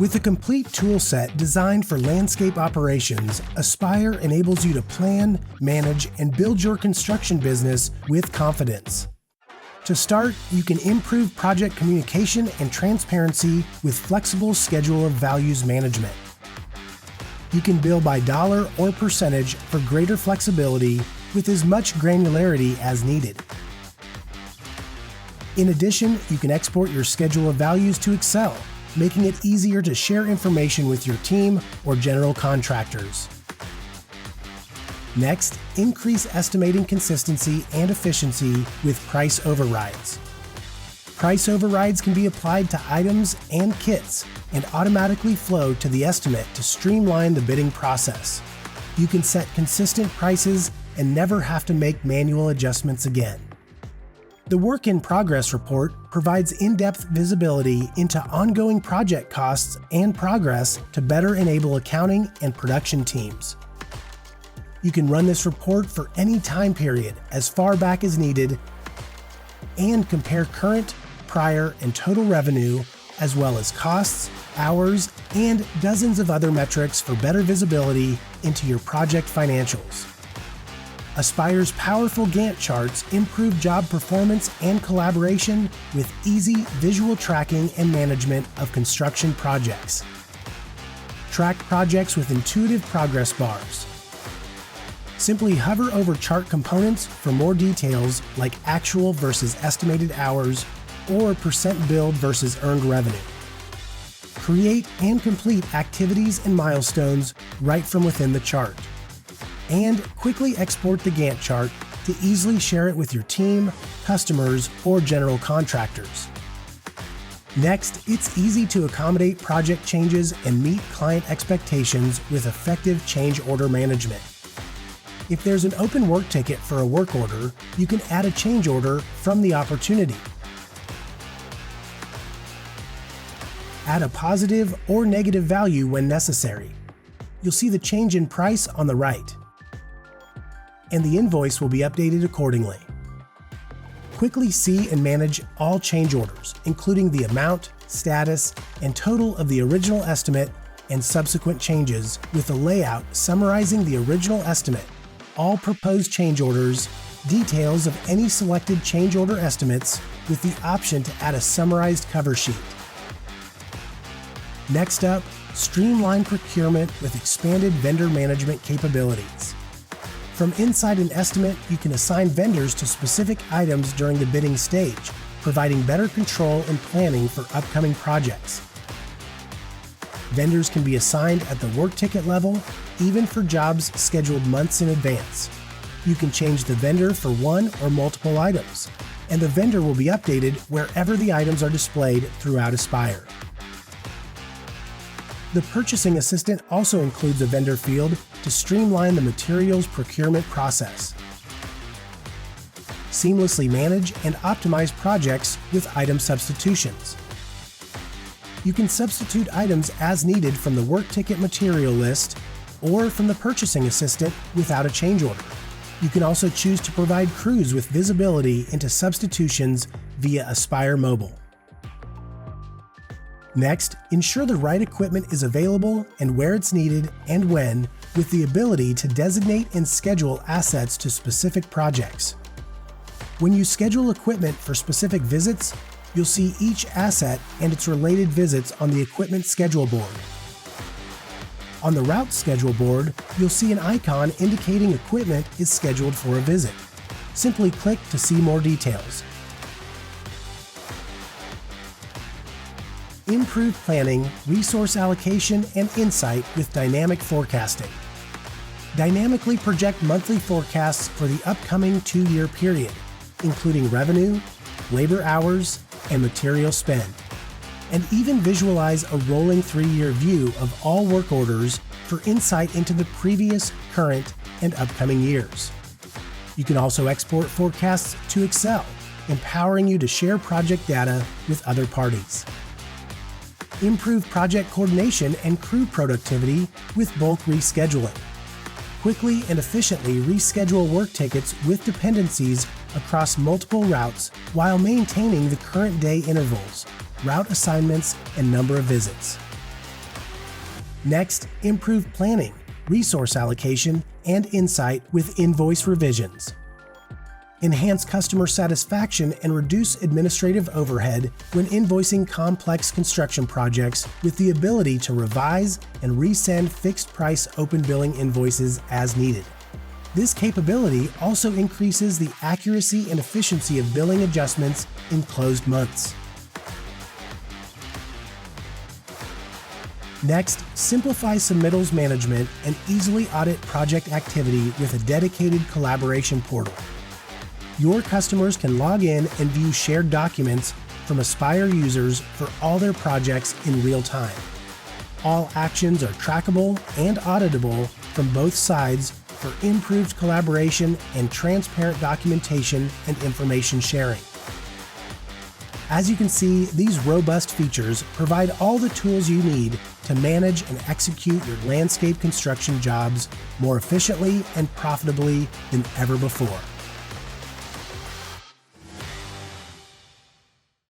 With a complete toolset designed for landscape operations, Aspire enables you to plan, manage, and build your construction business with confidence. To start, you can improve project communication and transparency with flexible schedule of values management. You can bill by dollar or percentage for greater flexibility with as much granularity as needed. In addition, you can export your schedule of values to Excel, making it easier to share information with your team or general contractors. Next, increase estimating consistency and efficiency with price overrides. Price overrides can be applied to items and kits and automatically flow to the estimate to streamline the bidding process. You can set consistent prices and never have to make manual adjustments again. The Work in Progress report provides in-depth visibility into ongoing project costs and progress to better enable accounting and production teams. You can run this report for any time period as far back as needed and compare current, prior, and total revenue, as well as costs, hours, and dozens of other metrics for better visibility into your project financials. Aspire's powerful Gantt charts improve job performance and collaboration with easy visual tracking and management of construction projects. Track projects with intuitive progress bars. Simply hover over chart components for more details like actual versus estimated hours or percent billed versus earned revenue. Create and complete activities and milestones right from within the chart. And quickly export the Gantt chart to easily share it with your team, customers, or general contractors. Next, it's easy to accommodate project changes and meet client expectations with effective change order management. If there's an open work ticket for a work order, you can add a change order from the opportunity. Add a positive or negative value when necessary. You'll see the change in price on the right, and the invoice will be updated accordingly. Quickly see and manage all change orders, including the amount, status, and total of the original estimate and subsequent changes, with a layout summarizing the original estimate, all proposed change orders, details of any selected change order estimates, with the option to add a summarized cover sheet. Next up, streamline procurement with expanded vendor management capabilities. From inside an estimate, you can assign vendors to specific items during the bidding stage, providing better control and planning for upcoming projects. Vendors can be assigned at the work ticket level, even for jobs scheduled months in advance. You can change the vendor for one or multiple items, and the vendor will be updated wherever the items are displayed throughout Aspire. The purchasing assistant also includes a vendor field to streamline the materials procurement process. Seamlessly manage and optimize projects with item substitutions. You can substitute items as needed from the work ticket material list or from the purchasing assistant without a change order. You can also choose to provide crews with visibility into substitutions via Aspire Mobile. Next, ensure the right equipment is available and where it's needed and when, with the ability to designate and schedule assets to specific projects. When you schedule equipment for specific visits, you'll see each asset and its related visits on the equipment schedule board. On the route schedule board, you'll see an icon indicating equipment is scheduled for a visit. Simply click to see more details. Improve planning, resource allocation, and insight with dynamic forecasting. Dynamically project monthly forecasts for the upcoming 2-year period, including revenue, labor hours, and material spend. And even visualize a rolling 3-year view of all work orders for insight into the previous, current, and upcoming years. You can also export forecasts to Excel, empowering you to share project data with other parties. Improve project coordination and crew productivity with bulk rescheduling. Quickly and efficiently reschedule work tickets with dependencies across multiple routes while maintaining the current day intervals, route assignments, and number of visits. Next, improve planning, resource allocation, and insight with invoice revisions. Enhance customer satisfaction and reduce administrative overhead when invoicing complex construction projects with the ability to revise and resend fixed-price open billing invoices as needed. This capability also increases the accuracy and efficiency of billing adjustments in closed months. Next, simplify submittals management and easily audit project activity with a dedicated collaboration portal. Your customers can log in and view shared documents from Aspire users for all their projects in real time. All actions are trackable and auditable from both sides for improved collaboration and transparent documentation and information sharing. As you can see, these robust features provide all the tools you need to manage and execute your landscape construction jobs more efficiently and profitably than ever before.